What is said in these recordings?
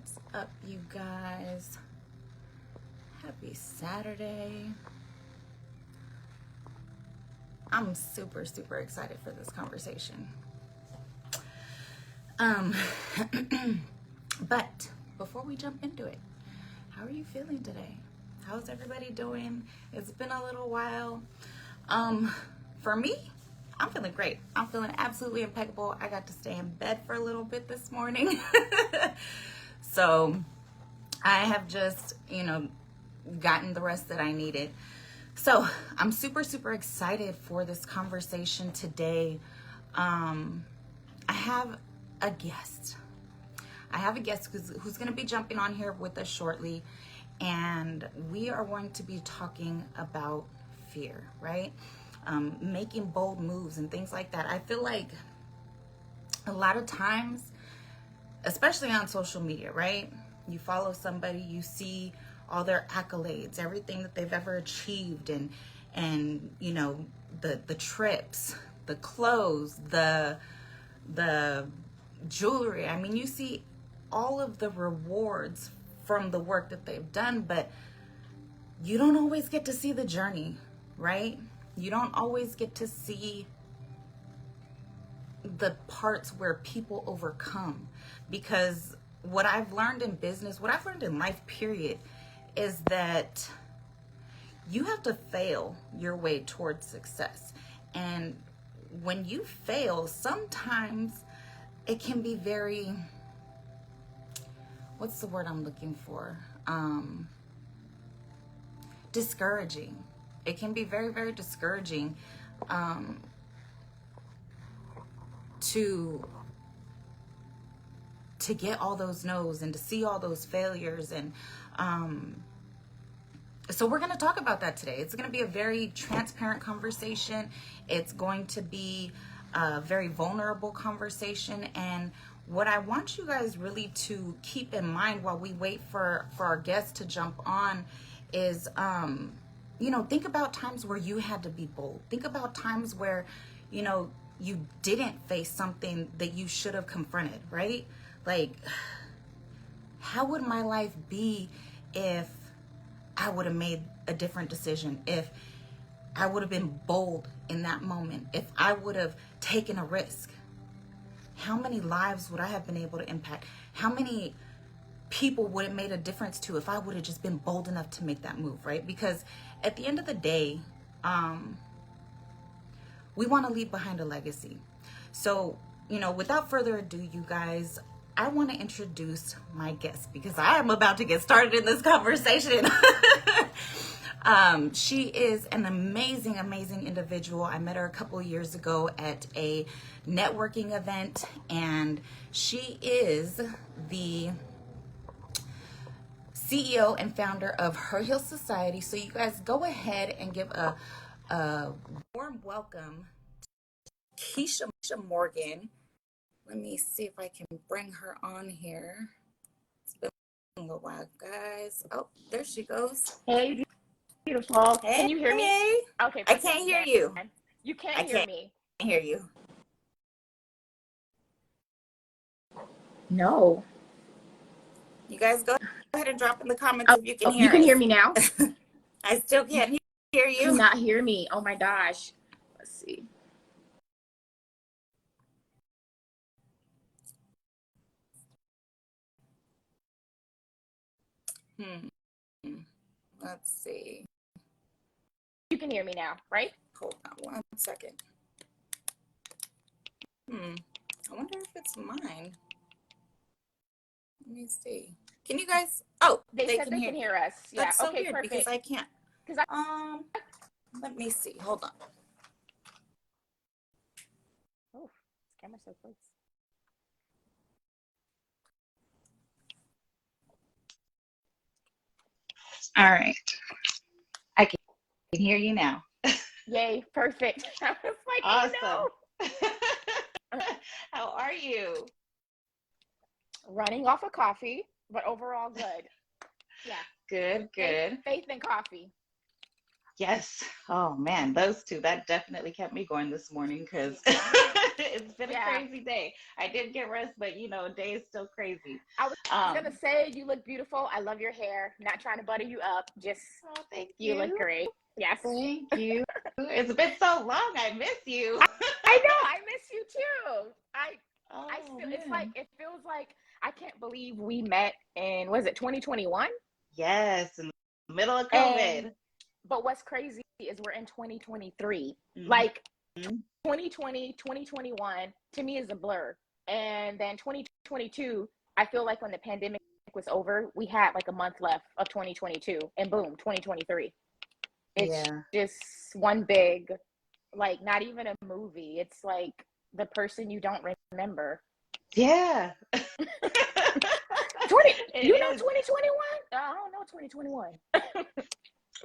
What's up, you guys? Happy Saturday. I'm super excited for this conversation. But before we jump into it, how are you feeling today? How's everybody doing? It's been a little while. For me, I'm feeling great. I'm feeling absolutely impeccable. I got to stay in bed for a little bit this morning. So I have just, gotten the rest that I needed. So I'm super excited for this conversation today. I have a guest. Who's going to be jumping on here with us shortly. And we are going to be talking about fear, right? Making bold moves and things like that. I feel like a lot of times, especially on social media, right? You follow somebody, you see all their accolades, everything that they've ever achieved, and the trips, the clothes, the jewelry. I mean, you see all of the rewards from the work that they've done, but you don't always get to see the journey, right? You don't always get to see the parts where people overcome, because what I've learned in business, what I've learned in life, period, is that you have to fail your way towards success. And when you fail, sometimes it can be very, what's the word I'm looking for? Discouraging. It can be very discouraging to get all those no's and to see all those failures. And so we're going to talk about that today. It's going to be a very transparent conversation. It's going to be a very vulnerable conversation. And what I want you guys really to keep in mind while we wait for our guests to jump on is, think about times where you had to be bold. Think about times where, you didn't face something that you should have confronted, right? Like, how would my life be if I would have made a different decision? If I would have been bold in that moment? If I would have taken a risk? How many lives would I have been able to impact? How many people would it made a difference to if I would have just been bold enough to make that move, right? Because at the end of the day, we want to leave behind a legacy. So, without further ado, you guys, I want to introduce my guest because I am about to get started in this conversation. She is an amazing individual. I met her a couple of years ago at a networking event, and she is the CEO and founder of Her Heal Society. So you guys go ahead and give a warm welcome to Keisha Morgan. Let me see if I can bring her on here. It's been a little while, guys. Oh, there she goes. Hey, beautiful. Hey, can you hear me? Hey. Okay, I can't hear you. You can't hear me. I can't hear you. No. You guys go ahead and drop in the comments if you can hear You can us. hear me now? I still can't hear you. Do not hear me. Oh my gosh. Let's see. Let's see. You can hear me now, right? Hold on 1 second. I wonder if it's mine. Let me see. Can you guys? Oh, they said they can hear us. Yeah. That's so okay, weird perfect. because I can't. Let me see. Hold on. Oh, this camera's so close. All right. I can hear you now. Yay, perfect. I was like, awesome. Oh, no. How are you? Running off of coffee, but overall good. Yeah. Good. Faith and coffee. Yes. Oh man, those two, that definitely kept me going this morning because It's been a Yeah. crazy day. I did get rest, but day is still crazy. I was gonna Um, say you look beautiful. I love your hair. Not trying to butter you up. Just oh, thank you look you. great. Yes. Thank you. It's been so long. I miss you. I know. I miss you too. I Oh still. It's like man. it feels like I can't believe we met in was it 2021? Yes, in the middle of And COVID. but what's crazy is we're in 2023. Hmm. Like 2020, 2021 to me is a blur. And then 2022, I feel like when the pandemic was over, we had like a month left of 2022 and boom, 2023. It's Yeah. just one big, like not even a movie. It's like the person you don't remember. Yeah. 20, It you know is. 2021? I don't know 2021.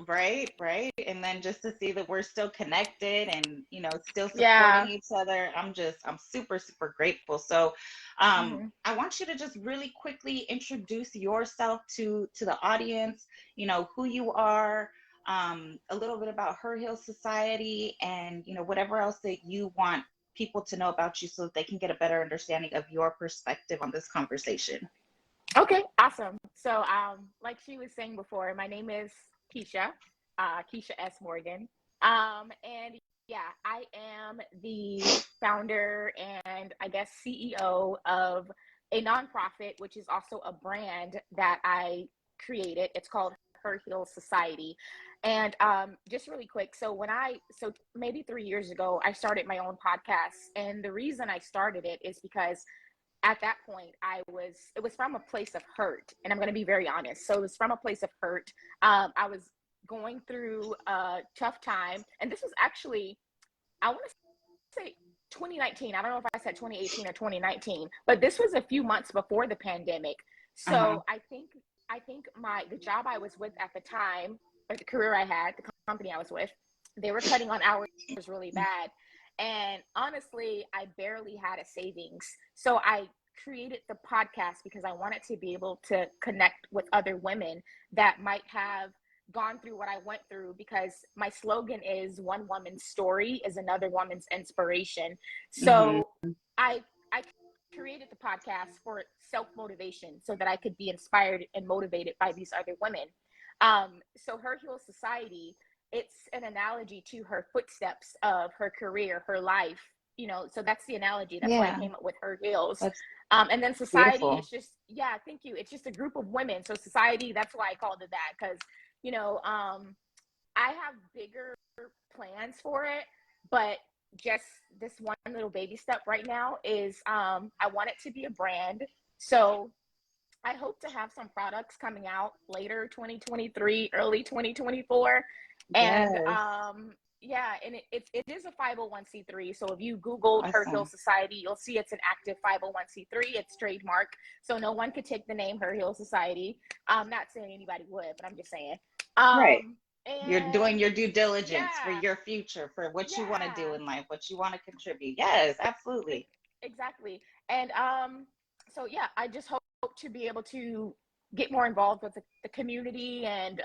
Right, right. And then just to see that we're still connected and, still supporting Yeah. each other, I'm super, super grateful. So, Hmm. I want you to just really quickly introduce yourself to the audience, who you are, a little bit about Her Hill Society and, whatever else that you want people to know about you so that they can get a better understanding of your perspective on this conversation. Okay, awesome. So, like she was saying before, my name is Keisha, Keisha S. Morgan. And yeah, I am the founder and I guess CEO of a nonprofit, which is also a brand that I created. It's called Her Hill Society. And just really quick, so maybe 3 years ago, I started my own podcast. And the reason I started it is because at that point it was from a place of hurt, and I'm going to be very honest. So it was from a place of hurt. I was going through a tough time, and this was actually, I want to say 2019. I don't know if I said 2018 or 2019, but this was a few months before the pandemic. Uh-huh. So I think the job I was with at the time, or the career I had, the company I was with, they were cutting on hours really bad. And honestly, I barely had a savings. So I created the podcast because I wanted to be able to connect with other women that might have gone through what I went through, because my slogan is one woman's story is another woman's inspiration. Hmm. So I created the podcast for self-motivation so that I could be inspired and motivated by these other women. So Her Heal Society, it's an analogy to her footsteps of her career, her life, so that's the analogy. That's why I Yeah, came up with Her Heals. that's And then society, beautiful. it's just, yeah, thank you. It's just a group of women. So society, that's why I called it that. Because, you know, um, I have bigger plans for it, but just this one little baby step right now is I want it to be a brand. So I hope to have some products coming out later 2023, early 2024. And Yes. yeah, and it is a 501c3. So if you Google Her Heal Awesome. Society, you'll see it's an active 501c3. It's trademark. So no one could take the name Her Heal Society. I'm not saying anybody would, but I'm just saying. Right. You're doing And your due diligence for yeah, your future, for what you want to do yeah. in life, what you want to contribute. Yes, absolutely. Exactly. And so yeah, I just hope to be able to get more involved with the community. And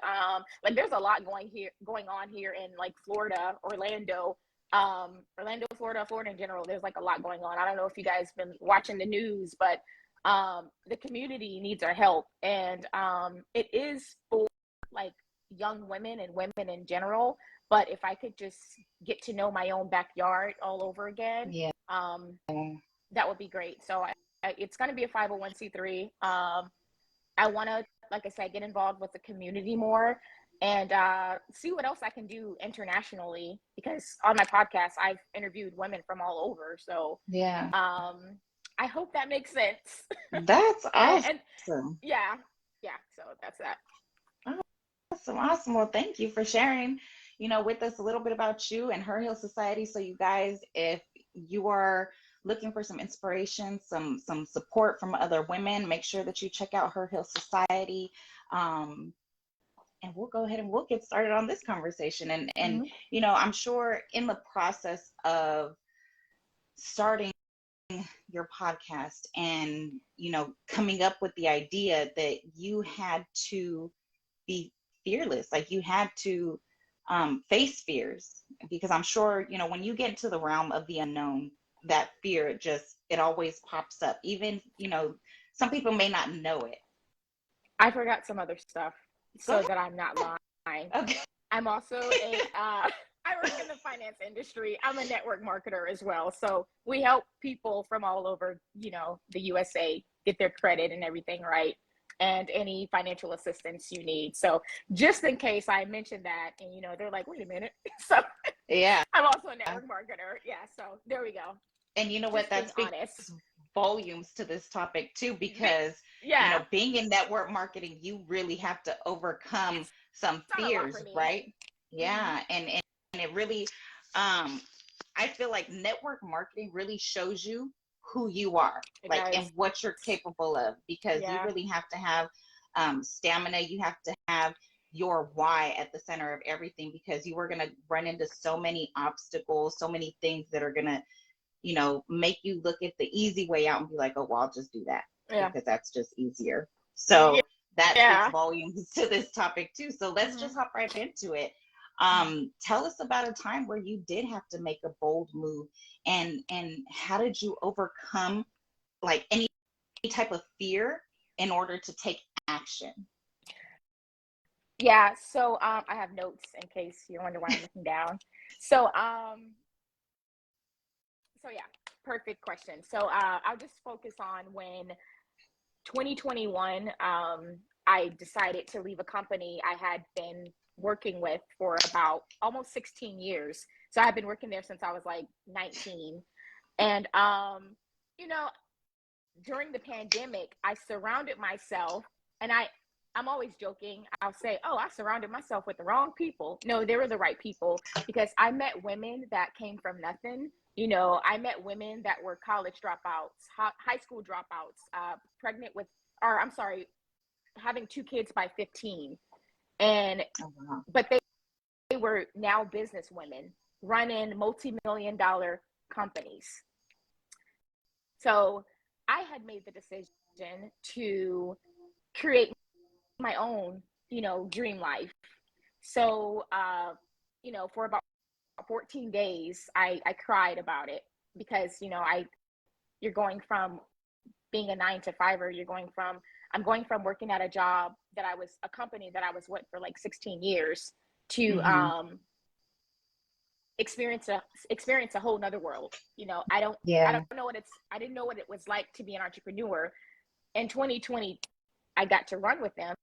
like there's a lot going on here in like Florida, Orlando, Florida in general. There's like a lot going on. I don't know if you guys been watching the news, but the community needs our help. And it is for like young women and women in general. But if I could just get to know my own backyard all over again, Yeah. that would be great. So it's going to be a 501c3. I want to, like I said, get involved with the community more and see what else I can do internationally, because on my podcast, I've interviewed women from all over. So Yeah. I hope that makes sense. That's And awesome. yeah, yeah. So that's that. Awesome. Awesome. Well, thank you for sharing, with us a little bit about you and Her Hill Society. So you guys, if you are looking for some inspiration, some support from other women, make sure that you check out Her Hill Society. Um, and we'll go ahead and we'll get started on this conversation. And Mm-hmm. I'm sure in the process of starting your podcast and coming up with the idea that you had to be fearless, like you had to face fears, because I'm sure when you get into the realm of the unknown, that fear, it always pops up. Even, some people may not know it. I forgot some other stuff Go so ahead. that I'm not lying. Okay. I'm also I work in the finance industry. I'm a network marketer as well. So we help people from all over, the USA get their credit and everything right, and any financial assistance you need. So just in case I mentioned that, and they're like, wait a minute. So Yeah. I'm also a network marketer. Yeah. So there we go. And you know what? Just That being speaks honest. volumes to this topic too, because, Yeah. being in network marketing, you really have to overcome It's some not a lot fears, for me. right? Yeah. And it really, I feel like network marketing really shows you who you are, It like, and does. what you're capable of, because you Yeah. really have to have stamina. You have to have your why at the center of everything, because you are going to run into so many obstacles, so many things that are going to, make you look at the easy way out and be like, oh, well, I'll just do that Yeah. because that's just easier. So that speaks Yeah. volumes to this topic too. So let's Mm-hmm. just hop right into it. Tell us about a time where you did have to make a bold move, and how did you overcome, like, any type of fear in order to take action? Yeah, so I have notes in case you wonder why I'm looking down. So so yeah, perfect question. So I'll just focus on when 2021 I decided to leave a company I had been working with for about almost 16 years. So I've been working there since I was like 19. And you know, during the pandemic, I surrounded myself, and I'm always joking. I'll say, "Oh, I surrounded myself with the wrong people." No, they were the right people, because I met women that came from nothing. I met women that were college dropouts, high school dropouts, pregnant with, or I'm sorry, having two kids by 15, and Oh, wow. but they were now business women running multi-million dollar companies. So I had made the decision to create my own, dream life. So, for about 14 days, I cried about it, because, you're going from being a 9 to 5er, I'm going from working at a company that I was with for like 16 years to, Mm-hmm. experience a whole nother world. I Yeah. don't know I didn't know what it was like to be an entrepreneur. In 2020, I got to run with them.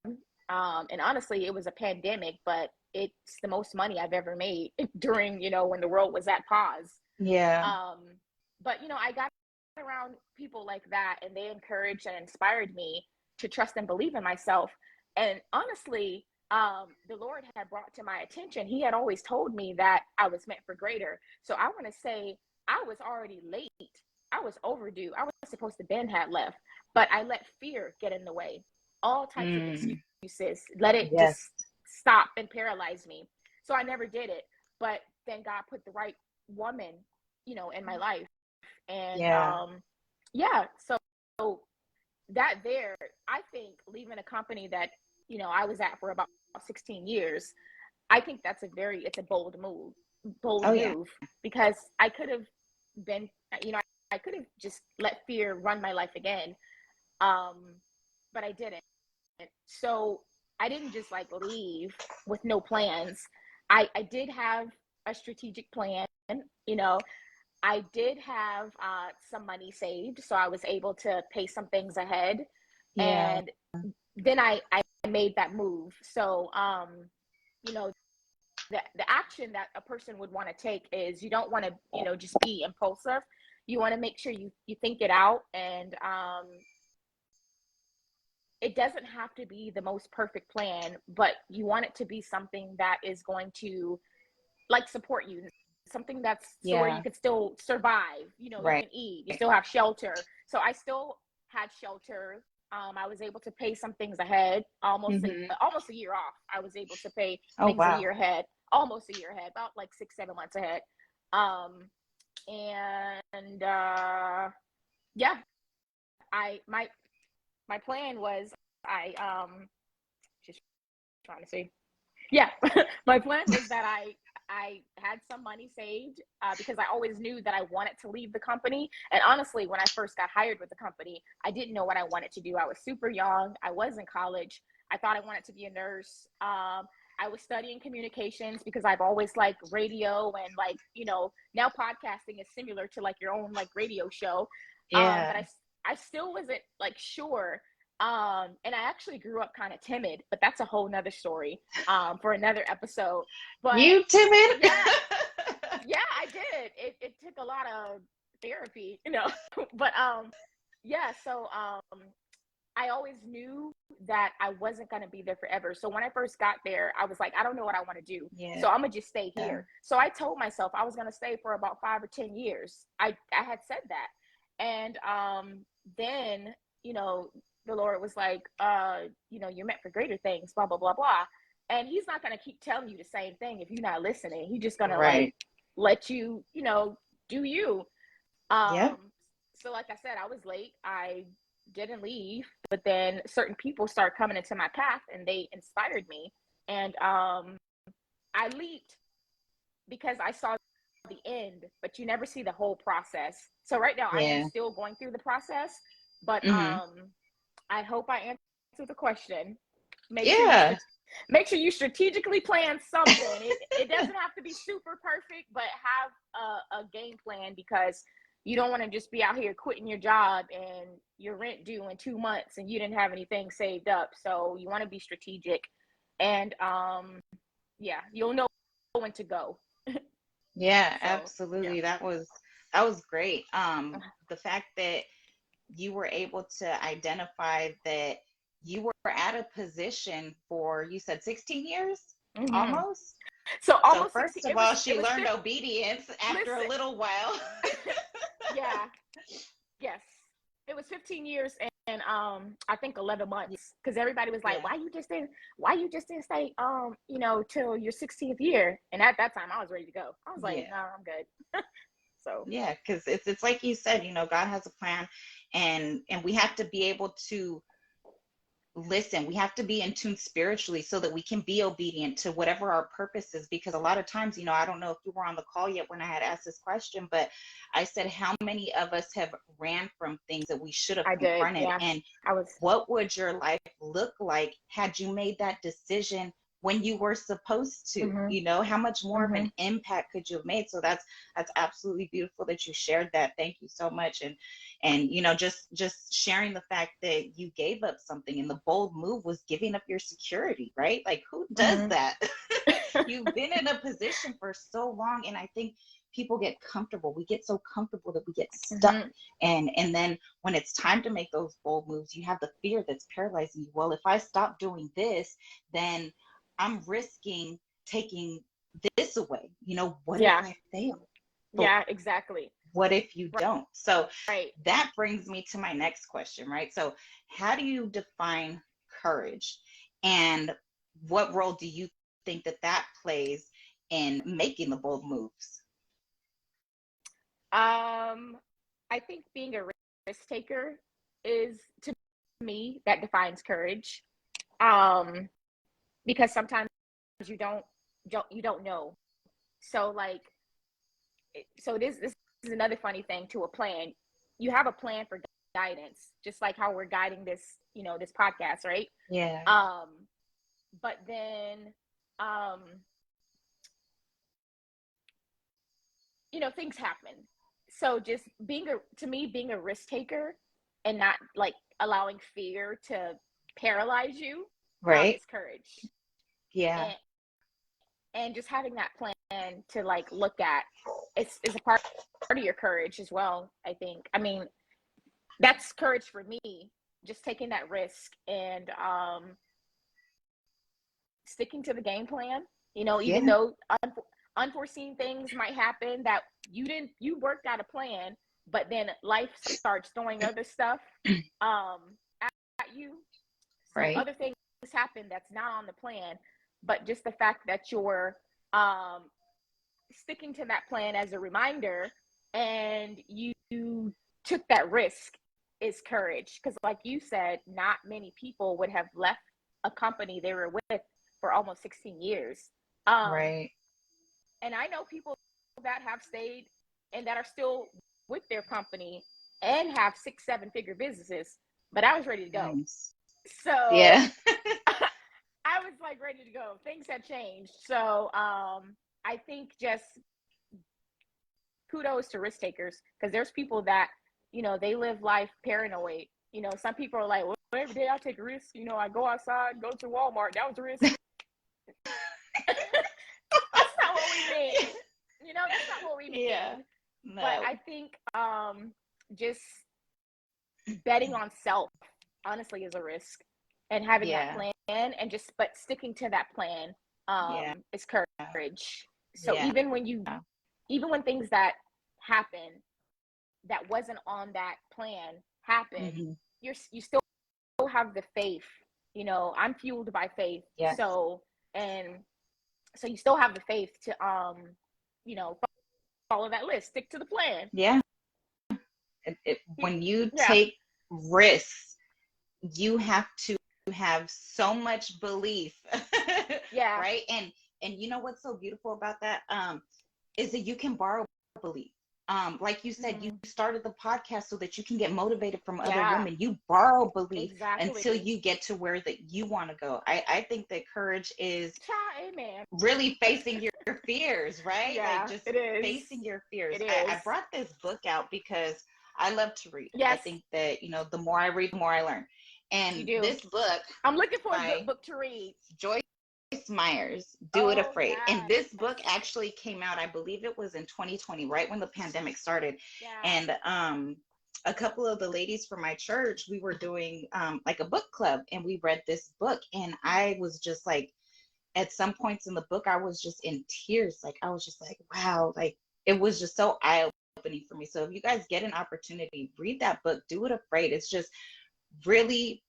And honestly, it was a pandemic, but it's the most money I've ever made during, when the world was at pause. Yeah. Um, but, I got around people like that, and they encouraged and inspired me to trust and believe in myself. And honestly, the Lord had brought to my attention, He had always told me that I was meant for greater. So I want to say I was already late. I was overdue. I was supposed to Ben had left, but I let fear get in the way. All types of Mm. excuses. Let it Yes. just stop and paralyze me. So I never did it. But then God put the right woman, in my life. And Yeah. yeah, so that there, I think leaving a company that, I was at for about 16 years, I think it's a bold Oh, yeah. move, because I could have been, I could have just let fear run my life again. Um, but I didn't. So I didn't just like leave with no plans. I did have a strategic plan, you know, I did have some money saved, so I was able to pay some things ahead, Yeah. and then I made that move. So, you know, the action that a person would want to take is, you don't want to, just be impulsive. You want to make sure you think it out, and it doesn't have to be the most perfect plan, but you want it to be something that is going to like support you, something that's so where you Yeah. can still survive, you Right. can eat, you still have shelter. So I still had shelter. I was able to pay some things ahead, Mm-hmm. almost a year off. I was able to pay Oh, things a wow. year ahead, almost a year ahead, about like 6 7 months ahead. um and yeah, I my plan was, I just trying to see, yeah, my plan was that I had some money saved because I always knew that I wanted to leave the company. And honestly, when I first got hired with the company, I didn't know what I wanted to do. I was super young. I was in college. I thought I wanted to be a nurse. I was studying communications because I've always liked radio, and like, you know, now podcasting is similar to like your own like radio show. Yeah. But I still wasn't like sure. And I actually grew up kind of timid, but that's a whole nother story for another episode. But You timid? yeah, yeah, I did. It took a lot of therapy, you know. But yeah, so I always knew that I wasn't going to be there forever. So when I first got there, I was like, I don't know what I want to do. Yeah. So I'm going to just stay here. So I told myself I was going to stay for about 5 or 10 years. I had said that. And then, you know, the Lord was like, you know, you're meant for greater things, blah, blah, blah, blah. And he's not going to keep telling you the same thing if you're not listening. He's just going to like let you, you know, do you. So like I said, I was late. I didn't leave, but then certain people started coming into my path and they inspired me. And I leaped because I saw the end, but you never see the whole process. So right now I am still going through the process, but I hope I answered the question. Make sure you strategically plan something. It doesn't have to be super perfect, but have a game plan, because you don't want to just be out here quitting your job and your rent due in 2 months and you didn't have anything saved up. So you want to be strategic, and yeah, you'll know when to go. Yeah, So, absolutely. yeah. That was great. The fact that you were able to identify that you were at a position for, you said 16 years, almost. So almost first 16, of all, she learned obedience after a little while. Yeah. Yes. It was 15 years and I think 11 months, because everybody was like, why you just didn't stay you know, till your 16th year? And at that time I was ready to go. I was like, no, I'm good. So yeah, because it's like you said, you know, God has a plan, and we have to be able to listen. We have to be in tune spiritually so that we can be obedient to whatever our purpose is. Because a lot of times, you know, I don't know if you were on the call yet when I had asked this question, but I said, how many of us have ran from things that we should have confronted? And what would your life look like had you made that decision when you were supposed to? You know, how much more of an impact could you have made? So that's absolutely beautiful that you shared that. Thank you so much. And you know, just sharing the fact that you gave up something, and the bold move was giving up your security, right? Like, who does that? You've been in a position for so long, and I think people get comfortable. We get so comfortable that we get stuck. And then when it's time to make those bold moves, you have the fear that's paralyzing you. Well, if I stop doing this, then I'm risking taking this away. You know, what if I fail? Yeah, exactly. What if you don't? So that brings me to my next question, right? So how do you define courage, and what role do you think that plays in making the bold moves? I think being a risk taker is, to me, that defines courage. Because sometimes you don't know. So like, so this is another funny thing to a plan. You have a plan for guidance, just like how we're guiding this, you know, this podcast, right? Yeah. But then, you know, things happen. So just being a risk taker and not like allowing fear to paralyze you, right, is courage. Yeah. And just having that plan to like look at, it's a part of your courage as well, I think. I mean, that's courage for me, just taking that risk and sticking to the game plan, you know, even though unforeseen things might happen that you worked out a plan, but then life starts throwing other stuff at you. So other things happen that's not on the plan, but just the fact that you're sticking to that plan as a reminder, and you took that risk, is courage. Because like you said, not many people would have left a company they were with for almost 16 years. Right. And I know people that have stayed and that are still with their company and have 6-7 figure businesses, but I was ready to go. Nice. So Yeah. I was like ready to go. Things had changed. So I think just kudos to risk takers, because there's people that, you know, they live life paranoid. You know, some people are like, well, every day I take a risk. You know, I go outside, go to Walmart. That was a risk. That's not what we mean. You know, that's not what we mean. Yeah. No. But I think just betting on self, honestly, is a risk. And having that plan and just, but sticking to that plan is courage. So even when things that happen that wasn't on that plan happen, you still have the faith. You know, I'm fueled by faith. Yes. So you still have the faith to you know, follow that list, stick to the plan. Yeah. When you take risks, you have to have so much belief. Yeah. Right. And you know what's so beautiful about that is that you can borrow belief. Like you said, you started the podcast so that you can get motivated from other women. You borrow belief until you get to where that you want to go. I think that courage is really facing your fears, right? Yeah, like just it is. facing your fears. It is. I brought this book out because I love to read. Yes. I think that, you know, the more I read, the more I learn. And this book, I'm looking for a good book to read. Joyce Myers, Do It Afraid. And this book actually came out, I believe it was in 2020, right when the pandemic started. And a couple of the ladies from my church, we were doing like a book club, and we read this book, and I was just like, at some points in the book, I was just in tears. Like, I was just like, wow, like it was just so eye-opening for me. So if you guys get an opportunity, read that book, Do It Afraid. It's just really,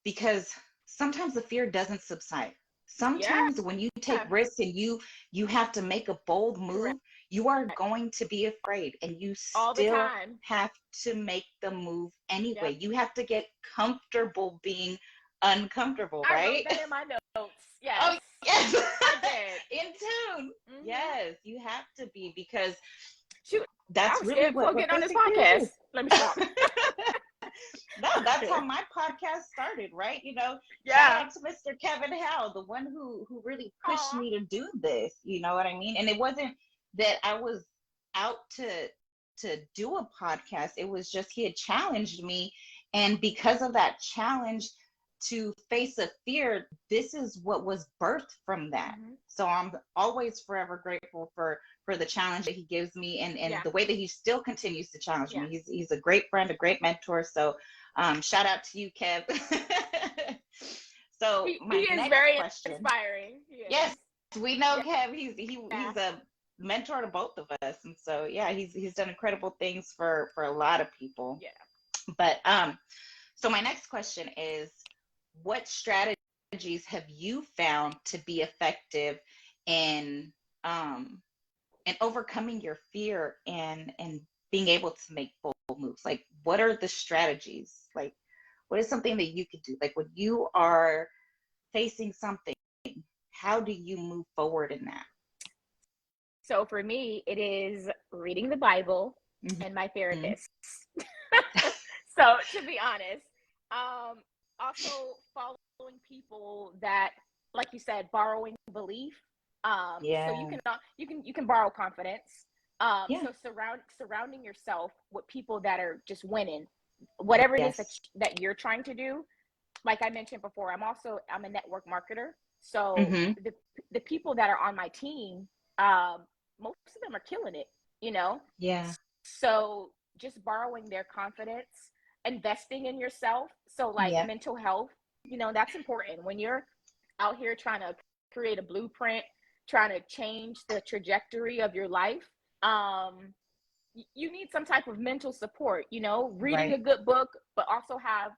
because sometimes the fear doesn't subside. Sometimes when you take risks and you have to make a bold move, you are going to be afraid, and you still have to make the move anyway. You have to get comfortable being uncomfortable, right? I wrote that in my notes. Yes. Oh, yes. I did. In tune. Yes, you have to be, because shoot, that's really what getting on this podcast. Is. Let me stop. No, that's how my podcast started, right? You know, shout out to Mr. Kevin Howe, the one who really pushed me to do this. You know what I mean? And it wasn't that I was out to do a podcast. It was just he had challenged me, and because of that challenge to face a fear, this is what was birthed from that. So I'm always forever grateful for the challenge that he gives me, and the way that he still continues to challenge me. He's a great friend, a great mentor. So shout out to you, Kev. So my he is next very question, inspiring. Yes, we know Kev. He's a mentor to both of us, and so he's done incredible things for a lot of people. But so my next question is, what strategies have you found to be effective in overcoming your fear and being able to make bold moves? Like, what are the strategies? Like, what is something that you could do? Like, when you are facing something, how do you move forward in that? So for me, it is reading the Bible and my therapist. So to be honest, also following people that, like you said, borrowing belief. So you can borrow confidence. So surrounding yourself with people that are just winning, whatever it is that you're trying to do. Like I mentioned before, I'm a network marketer. So the people that are on my team, most of them are killing it, you know? Yeah. So just borrowing their confidence, investing in yourself. So like mental health, you know, that's important when you're out here trying to create a blueprint, trying to change the trajectory of your life. You need some type of mental support, you know, reading a good book, but also have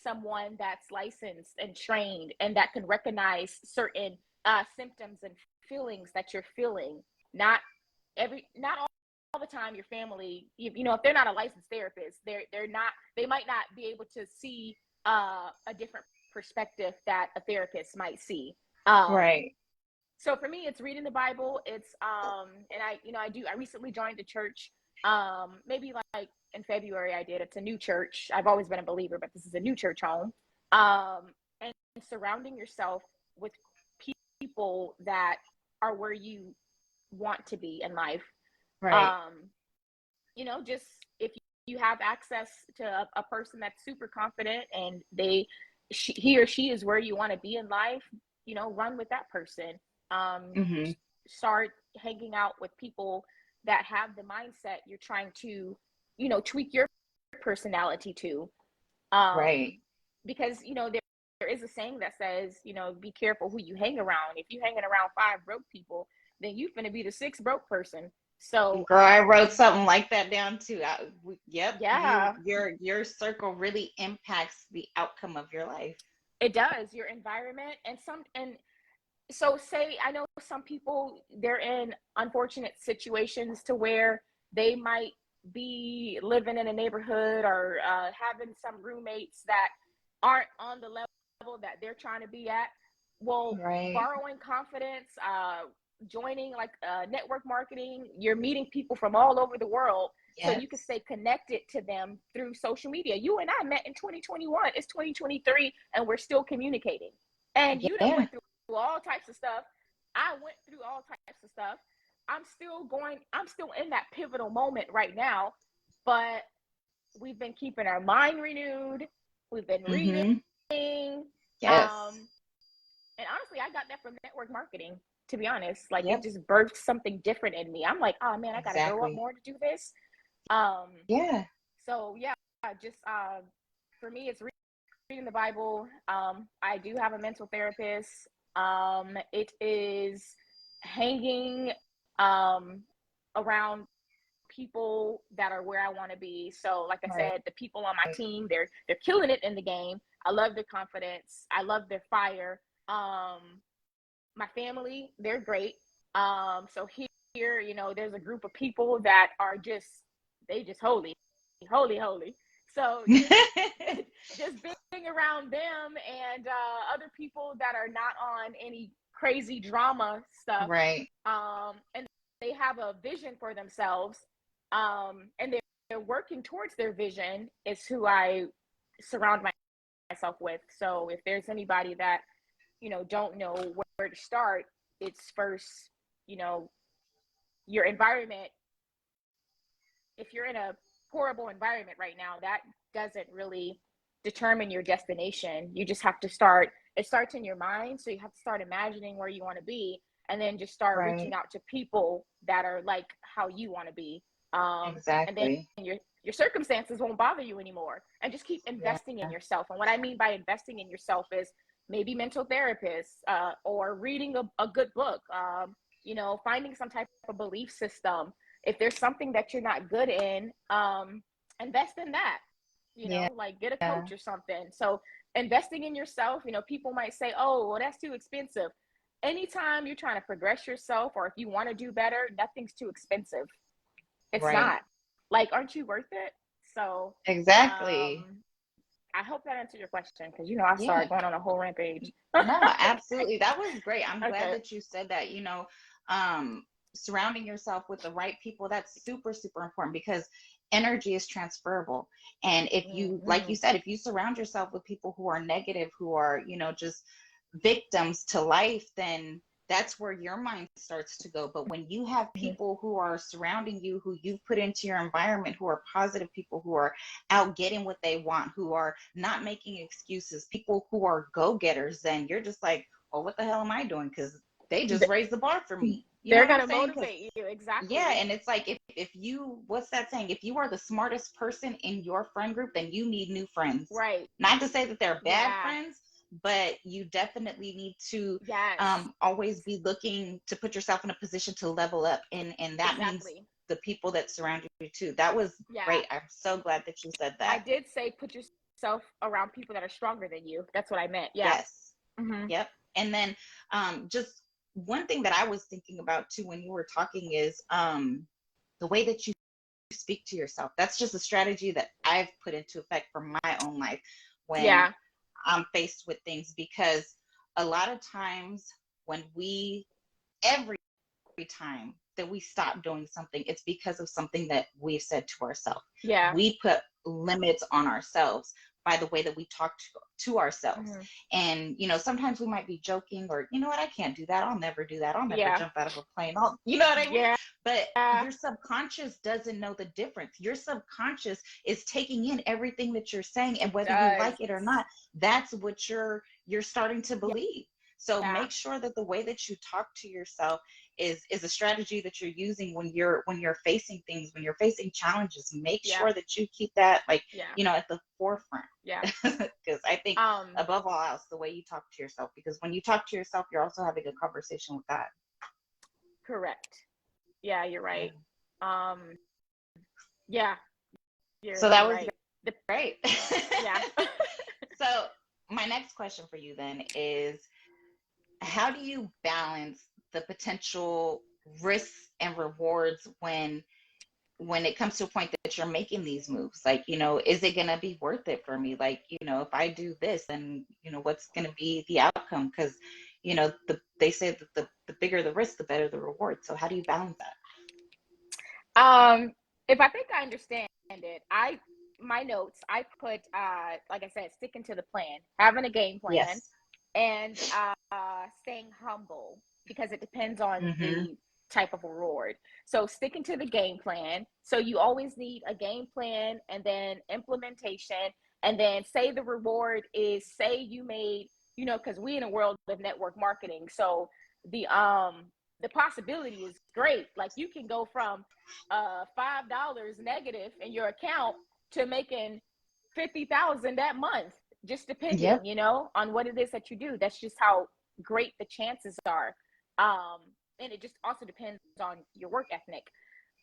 someone that's licensed and trained and that can recognize certain symptoms and feelings that you're feeling. Not all the time your family, you know, if they're not a licensed therapist, they might not be able to see a different perspective that a therapist might see. So for me, it's reading the Bible. It's and I recently joined the church. Maybe like in February I did. It's a new church. I've always been a believer, but this is a new church home. And surrounding yourself with people that are where you want to be in life. Right. Just if you have access to a person that's super confident and he or she is where you want to be in life, run with that person. Mm-hmm. Start hanging out with people that have the mindset you're trying to, tweak your personality to. Right. Because, there is a saying that says, be careful who you hang around. If you hanging around 5 broke people, then you finna be the 6th broke person. So, Girl, I wrote something like that down too. Yep, yeah, your circle really impacts the outcome of your life. it does. Your environment and so say I know some people, they're in unfortunate situations to where they might be living in a neighborhood or having some roommates that aren't on the level that they're trying to be at. Well, Right. borrowing confidence, joining like network marketing, you're meeting people from all over the world, so Yes. you can stay connected to them through social media. You and I met in 2021. It's 2023, and we're still communicating. And you done Yeah. went through all types of stuff. I went through all types of stuff. I'm still in that pivotal moment right now, but we've been keeping our mind renewed. We've been reading. Mm-hmm. Yes. And honestly, I got that from network marketing, to be honest. Like it Yep. just birthed something different in me. I'm like, oh man, I gotta grow up Exactly. more to do this. Um, Yeah. so yeah, just for me, it's reading the Bible. I do have a mental therapist. It is hanging around people that are where I want to be. So like I Right. said, the people on my team, they're killing it in the game. I love their confidence. I love their fire. My family, they're great. So here, there's a group of people that are they just holy, holy, holy. So just being around them and other people that are not on any crazy drama stuff, Right. and they have a vision for themselves, and they're working towards their vision, is who I surround myself with. So if there's anybody that don't know where to start, it's first, your environment. If you're in a horrible environment right now, that doesn't really determine your destination. You just have to start. It starts in your mind, so you have to start imagining where you want to be, and then just start reaching Right. out to people that are like how you want to be. And then Exactly. your circumstances won't bother you anymore, and just keep Yeah. investing in yourself. And what I mean by investing in yourself is maybe mental therapists, or reading a good book, finding some type of belief system. If there's something that you're not good in, invest in that, Yeah. like get a coach or something. So investing in yourself, people might say, oh, well, that's too expensive. Anytime you're trying to progress yourself, or if you want to do better, nothing's too expensive. It's Right. not. Like, aren't you worth it? So Exactly. um I hope that answered your question, because I Yeah. started going on a whole rampage. No, absolutely. That was great. I'm glad Okay. that you said that, surrounding yourself with the right people, that's super, super important because energy is transferable. And if you, like Mm-hmm. you said, if you surround yourself with people who are negative, who are, just victims to life, then that's where your mind starts to go. But when you have people who are surrounding you, who you've put into your environment, who are positive people, who are out getting what they want, who are not making excuses, people who are go-getters, then you're just like, well, what the hell am I doing? Because they just raised the bar for me. You know They're what I'm gonna saying? Because motivate you, yeah, exactly. and it's like if you, what's that saying? If you are the smartest person in your friend group, then you need new friends. Right. Not to say that they're bad Yeah. friends, but you definitely need to Yes. always be looking to put yourself in a position to level up, and that means Exactly. the people that surround you too. That was Yeah. great. I'm so glad that you said I that. did say put yourself around people that are stronger than you. That's what I meant. Yeah. Yes. Mm-hmm. Yep. And then just one thing that I was thinking about too when you were talking is the way that you speak to yourself. That's just a strategy that I've put into effect for my own life when Yeah. I'm faced with things, because a lot of times when we every time that we stop doing something, it's because of something that we've said to ourselves. Yeah. We put limits on ourselves by the way that we talk to ourselves. Mm-hmm. And, you know, sometimes we might be joking, or, you know what, I can't do that. I'll never do that. I'll never jump out of a plane. You know what I mean? Yeah. But your subconscious doesn't know the difference. Your subconscious is taking in everything that you're saying, and whether you like it or not, that's what you're starting to believe. So make sure that the way that you talk to yourself is a strategy that you're using when you're facing things, when you're facing challenges. Make sure that you keep that, like, you know, at the forefront. Yeah. Because I think above all else, the way you talk to yourself, because when you talk to yourself, you're also having a conversation with God. Correct. Yeah, you're right. Yeah. So that was right. great. Yeah. So my next question for you then is, how do you balance the potential risks and rewards when it comes to a point that you're making these moves? Like, you know, is it going to be worth it for me? Like, you know, if I do this, then, you know, what's going to be the outcome? Because, you know, they say that the bigger the risk, the better the reward. So how do you balance that? If I think I understand it, my notes, I put, like I said, sticking to the plan, having a game plan. Yes. And staying humble, because it depends on the type of reward. So sticking to the game plan. So you always need a game plan, and then implementation, and then say the reward is, say you made, you know, because we in a world of network marketing, so the possibility is great. Like, you can go from $5 negative in your account to making 50,000 that month, just depending, you know, on what it is that you do. That's just how great the chances are. And it just also depends on your work ethic.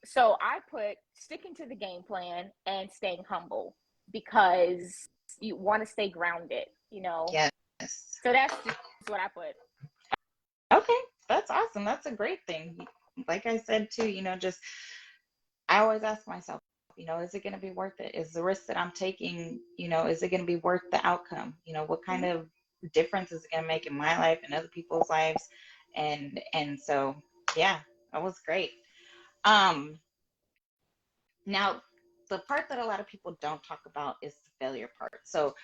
So I put sticking to the game plan and staying humble, because you want to stay grounded, you know? Yes. So that's just what I put. Okay. That's awesome. That's a great thing. Like I said too, you know, just, I always ask myself, you know, is it going to be worth it? Is the risk that I'm taking, you know, is it going to be worth the outcome? You know, what kind of difference is it going to make in my life and other people's lives? And so, yeah, that was great. Now, the part that a lot of people don't talk about is the failure part. So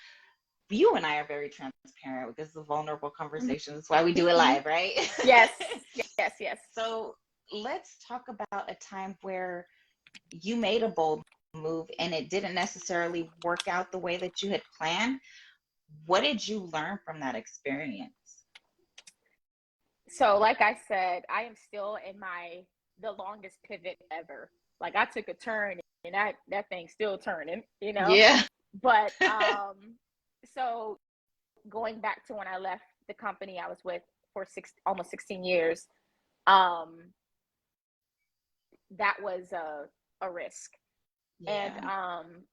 you and I are very transparent. This is a vulnerable conversation. That's why we do it live, right? Yes. So let's talk about a time where you made a bold move and it didn't necessarily work out the way that you had planned. What did you learn from that experience? So, like I said, I am still in the longest pivot ever. Like, I took a turn, and that thing's still turning, you know? Yeah. But, so going back to when I left the company I was with for almost 16 years, that was a risk. Yeah. And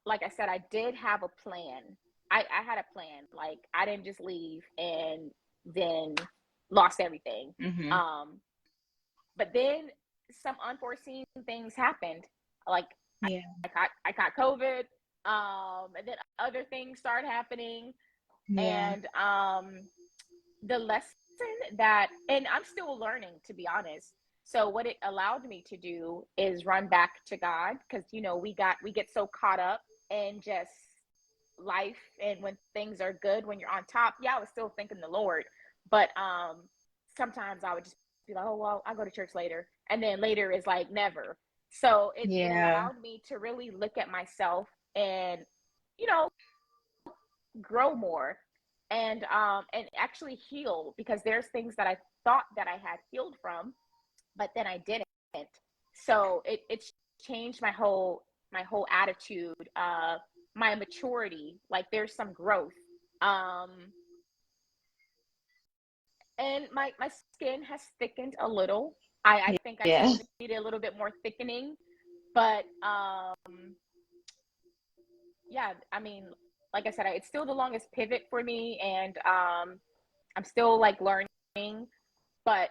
like I said, I did have a plan. I had a plan. Like, I didn't just leave and then lost everything. But then some unforeseen things happened. Like, I got COVID, and then other things started happening. And the lesson and I'm still learning, to be honest. So what it allowed me to do is run back to God, because, you know, we get so caught up in just life, and when things are good, when you're on top, I was still thinking the Lord, but sometimes I would just be like, oh well, I'll go to church later, and then later is like never. So it allowed me to really look at myself and, you know, grow more, and actually heal, because there's things that I thought that I had healed from, but then I didn't. So it's changed my whole attitude, my maturity. Like, there's some growth. And my skin has thickened a little. I think I still need a little bit more thickening, but I mean, like I said, it's still the longest pivot for me, and I'm still like learning, but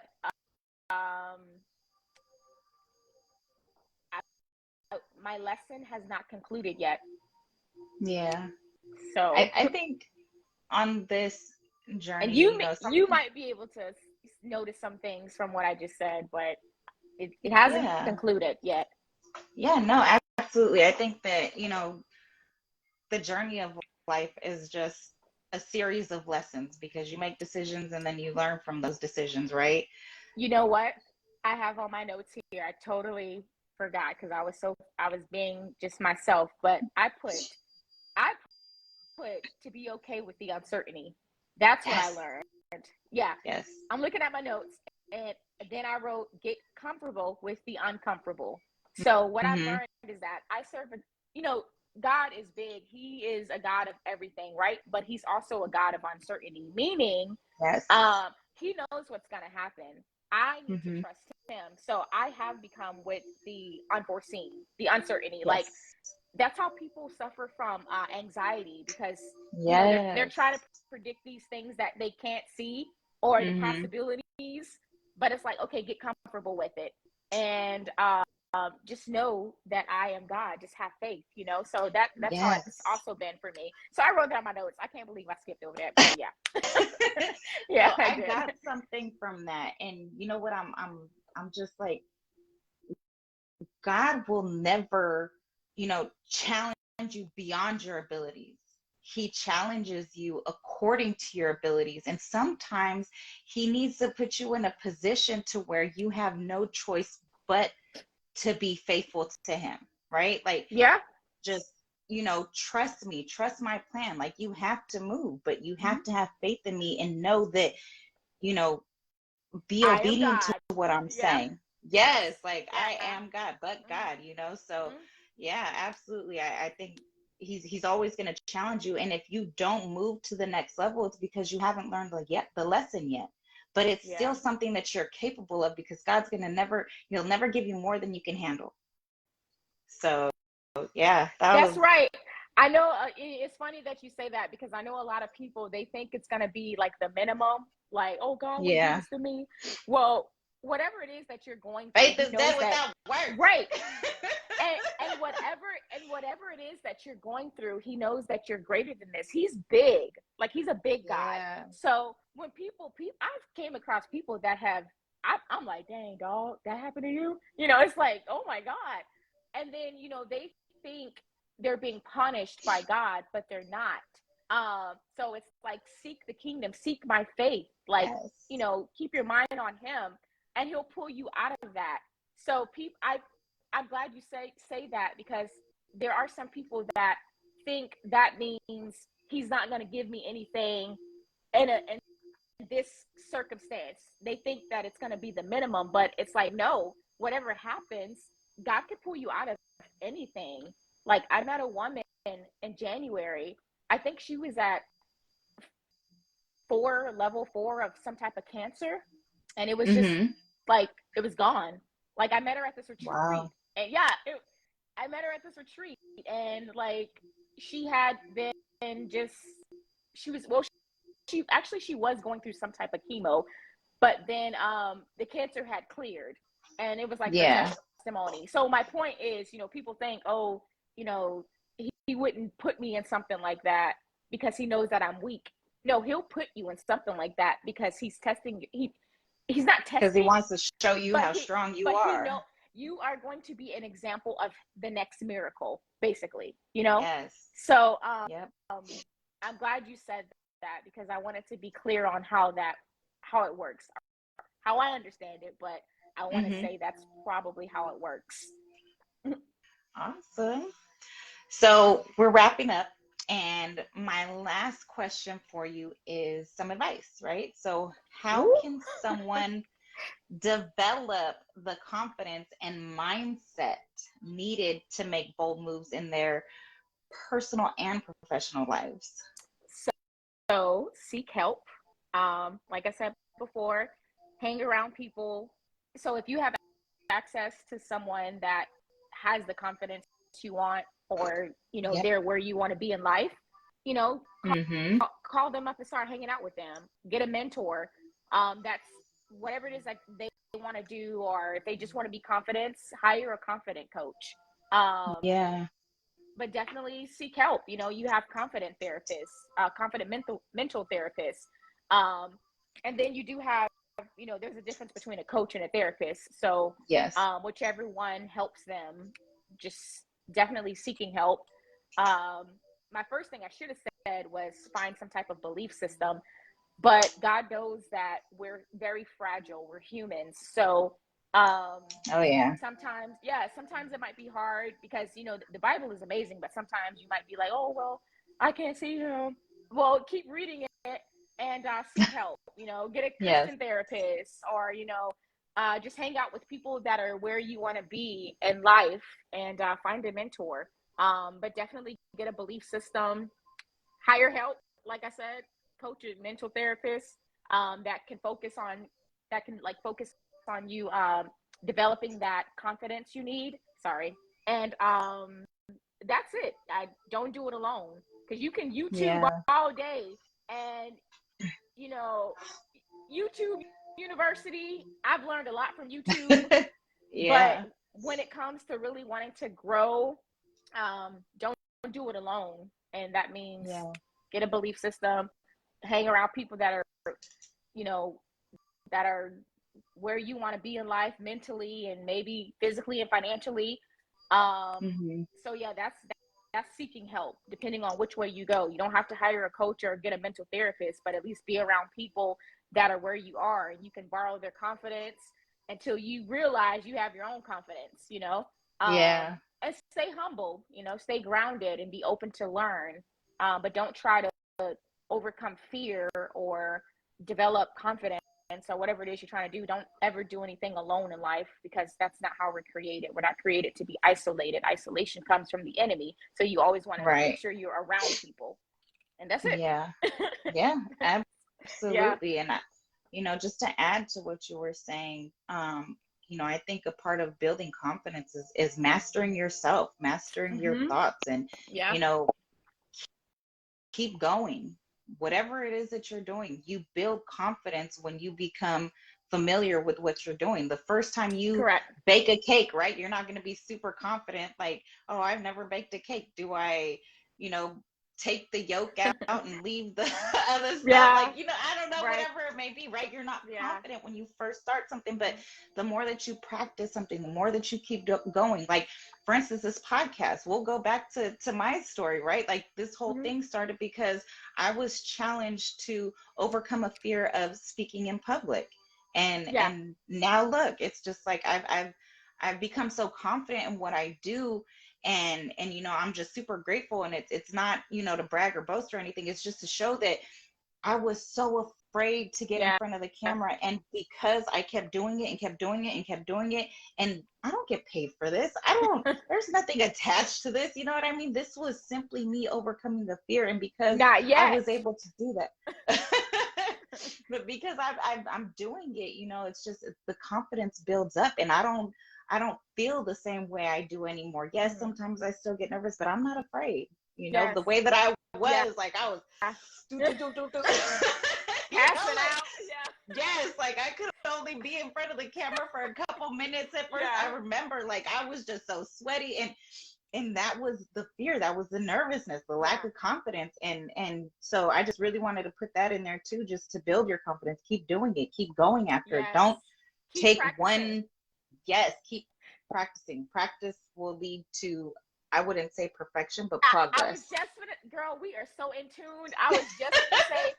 my lesson has not concluded yet. Yeah. So I think on this journey, and you might be able to noticed some things from what I just said, but it hasn't Yeah. concluded yet. Yeah, no, absolutely. I think that, the journey of life is just a series of lessons because you make decisions and then you learn from those decisions, right? You know what? I have on my notes here. I totally forgot because I was being just myself, but I put to be okay with the uncertainty. That's what I Yes. learned. Yeah. Yes. I'm looking at my notes and then I wrote get comfortable with the uncomfortable. So what I've Mm-hmm. learned is that I serve a, you know, God is big. He is a God of everything, right? But he's also a God of uncertainty, meaning Yes. he knows what's going to happen. I need to Mm-hmm. trust him. So I have become with the unforeseen, the uncertainty. Yes. Like that's how people suffer from anxiety because they're Yes. trying to predict these things that they can't see or the Mm-hmm. possibilities, but it's like, okay, get comfortable with it and just know that I am God. Just have faith, so that's how it's Yes. also been for me. So I wrote down my notes. I can't believe I skipped over that, but yeah. So Yeah, I I did. got something from that, and you know what? I'm just like, God will never, challenge you beyond your abilities. He challenges you according to your abilities. And sometimes he needs to put you in a position to where you have no choice but to be faithful to him, right? Like, Yeah. just, trust me, trust my plan. Like, you have to move, but you Mhm. have to have faith in me and know that, you know, be I am obedient to God. what I'm Yeah. saying. Yes, like Yeah. I am God, but God, So Mhm. yeah, absolutely. I think he's always going to challenge you. And if you don't move to the next level, it's because you haven't learned the lesson yet. But it's Yeah. still something that you're capable of because God's gonna he'll never give you more than you can handle. So yeah, that That's was right. I know it's funny that you say that because I know a lot of people, they think it's going to be like the minimum, like, oh, God wouldn't do yeah. this to me. Well, whatever it is that you're going through, Faith he is dead knows that. without works. Right. And whatever it is that you're going through, he knows that you're greater than this. He's big. Like he's a big God. Yeah. So when people I've came across people that have I'm like, dang dog, that happened to you? It's like, oh my God. And then, they think they're being punished by God, but they're not. So it's like seek the kingdom, seek my faith, like, Yes. keep your mind on him and he'll pull you out of that. So I'm glad you say that because there are some people that think that means he's not going to give me anything in this circumstance. They think that it's going to be the minimum, but it's like, no, whatever happens, God can pull you out of anything. Like I met a woman in January. I think she was at level 4 of some type of cancer. And it was just Mm-hmm. like, it was gone. Like I met her at this retreat Wow. and yeah, I met her at this retreat and like she had been just, she was, well, she was going through some type of chemo, but then the cancer had cleared and it was like her Yeah. testimony. So my point is, people think, oh, he wouldn't put me in something like that because he knows that I'm weak. No, he'll put you in something like that because he's testing. He's not Because he testing, wants to show you but how strong you he are. know you are going to be an example of the next miracle, basically. Yes. So Yep. I'm glad you said that because I wanted to be clear on how it works, how I understand it, but I want to Mm-hmm. say that's probably how it works. Awesome. So we're wrapping up. And my last question for you is some advice, right? So, how Ooh. can someone develop the confidence and mindset needed to make bold moves in their personal and professional lives? So seek help. Like I said before, hang around people. So if you have access to someone that has the confidence you want, or Yep. they're where you want to be in life, Mm-hmm. call them up and start hanging out with them. Get a mentor. That's whatever it is that they want to do, or if they just want to be confident, hire a confident coach. Yeah. But definitely seek help. You have confident therapists, confident mental therapists, and then you do have there's a difference between a coach and a therapist. So Yes. whichever one helps them, just definitely seeking help. My first thing I should have said was find some type of belief system, but God knows that we're very fragile. We're humans. So Oh yeah. sometimes it might be hard because, the Bible is amazing, but sometimes you might be like, oh, well, I can't see him. Well, keep reading it and seek help, get a Yes. Christian therapist, or, just hang out with people that are where you want to be in life, and find a mentor. But definitely get a belief system, hire help, like I said, coach and mental therapist, that can focus on you, developing that confidence you need. Sorry. And that's it. I don't do it alone, because you can YouTube Yeah. all day, and YouTube University. I've learned a lot from YouTube, Yeah. but when it comes to really wanting to grow, don't do it alone. And that means Yeah. get a belief system, hang around people that are, that are where you want to be in life, mentally and maybe physically and financially. So yeah, that's seeking help, depending on which way you go. You don't have to hire a coach or get a mental therapist, but at least be around people that are where you are, and you can borrow their confidence until you realize you have your own confidence, Yeah. And stay humble, stay grounded and be open to learn. But don't try to overcome fear or develop confidence. And so whatever it is you're trying to do, don't ever do anything alone in life, because that's not how we're created. We're not created to be isolated. Isolation comes from the enemy. So you always want to make Right. sure you're around people. And that's it. Yeah. Yeah. Yeah. Absolutely. And just to add to what you were saying, I think a part of building confidence is mastering yourself, mastering your thoughts, and Yeah. keep going. Whatever it is that you're doing, you build confidence when you become familiar with what you're doing. The first time you Correct. bake a cake, right? You're not going to be super confident, like, oh, I've never baked a cake. Do I, take the yolk out and leave the other stuff? Yeah. Like, I don't know, Right. whatever it may be, right? You're not Yeah. confident when you first start something, but the more that you practice something, the more that you keep going. Like, for instance, this podcast, we'll go back to my story, right? Like, this whole thing started because I was challenged to overcome a fear of speaking in public. And now look, it's just like I've become so confident in what I do, and I'm just super grateful. And it's not, to brag or boast or anything. It's just to show that I was so afraid to get in front of the camera, and because I kept doing it and kept doing it and kept doing it, and I don't get paid for this. There's nothing attached to this. You know what I mean? This was simply me overcoming the fear, and because I was able to do that. But because I'm doing it, it's just the confidence builds up, and I don't feel the same way I do anymore. Yes, sometimes I still get nervous, but I'm not afraid. The way that I was, like, I was Passing out. Yes, like I could only be in front of the camera for a couple minutes at first. I remember, like, I was just so sweaty, and that was the fear, that was the nervousness, the lack of confidence. And so I just really wanted to put that in there too, just to build your confidence. Keep doing it, keep going after it. Don't keep practicing. Keep practicing. Practice will lead to, I wouldn't say perfection, but progress. I was just girl, we are so in tune. I was just gonna say,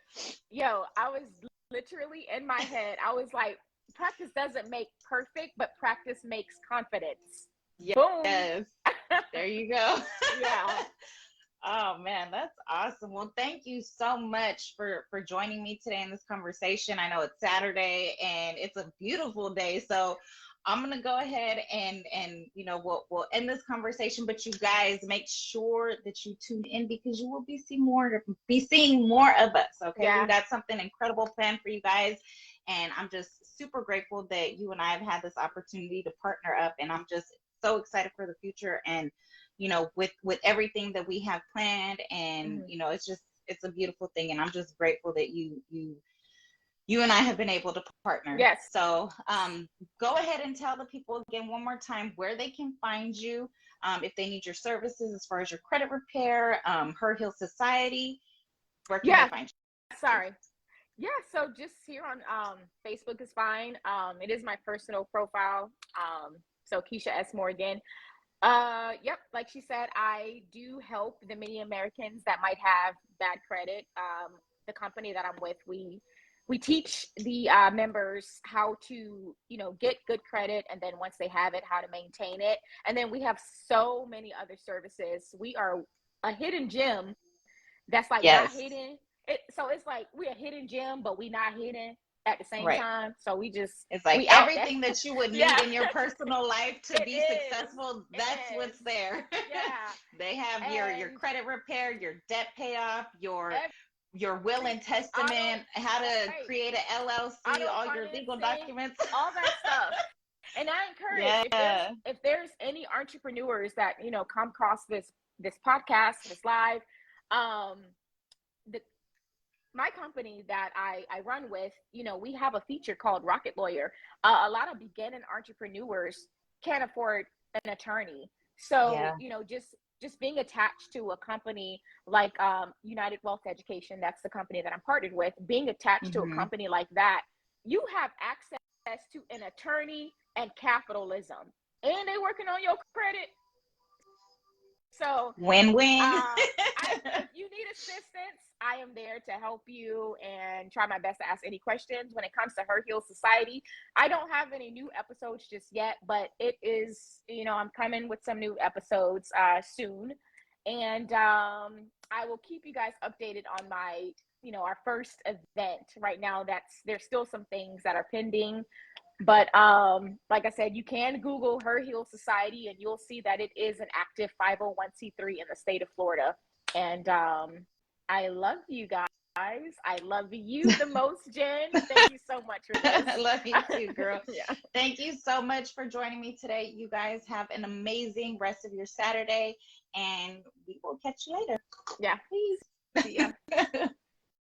I was literally in my head, I was like, practice doesn't make perfect, but practice makes confidence. Yes. Boom. There you go. Yeah. Oh man, that's awesome. Well, thank you so much for joining me today in this conversation. I know it's Saturday and it's a beautiful day, so I'm gonna go ahead and we'll end this conversation. But you guys, make sure that you tune in, because you will be seeing more of us. Okay, we got something incredible planned for you guys, and I'm just super grateful that you and I have had this opportunity to partner up, and I'm just so excited for the future, and with everything that we have planned, and it's a beautiful thing, and I'm just grateful that you and I have been able to partner. Yes. So go ahead and tell the people again one more time where they can find you, if they need your services as far as your credit repair, Her Heal Society. Where can they find you? Sorry. Yeah, so just here on Facebook is fine. It is my personal profile. So Keisha S. Morgan. Yep, like she said, I do help the many Americans that might have bad credit. The company that I'm with, we teach the members how to, get good credit, and then once they have it, how to maintain it. And then we have so many other services. We are a hidden gem that's like not Yes. hidden. So it's like we're a hidden gem, but we not hidden at the same Right. time. So It's like we out there. everything that you would need Yeah. in your personal life to It be is. successful, It that's what's is. there. Yeah. They have your And credit repair, your debt payoff, your will every and testament, how to right, create an LLC, auto all your legal financing, documents. all that stuff. And I encourage, Yeah. if there's any entrepreneurs that come across this podcast, this live, um, the my company that I run with, we have a feature called Rocket Lawyer. A lot of beginning entrepreneurs can't afford an attorney. So, Yeah. just being attached to a company like United Wealth Education, that's the company that I'm partnered with, being attached to a Hmm. company like that, you have access to an attorney and capitalism. And they working on your credit. So Win-win. if you need assistance, I am there to help you and try my best to ask any questions. When it comes to Her Heal Society, I don't have any new episodes just yet, but it is, I'm coming with some new episodes soon. And I will keep you guys updated on my, our first event. Right now, there's still some things that are pending. But like I said, you can Google Her Heal Society and you'll see that it is an active 501c3 in the state of Florida. And I love you guys. I love you the most, Jen. Thank you so much for this. I love you too, girl. Yeah. Thank you so much for joining me today. You guys have an amazing rest of your Saturday, and we will catch you later. Yeah. Peace. See ya.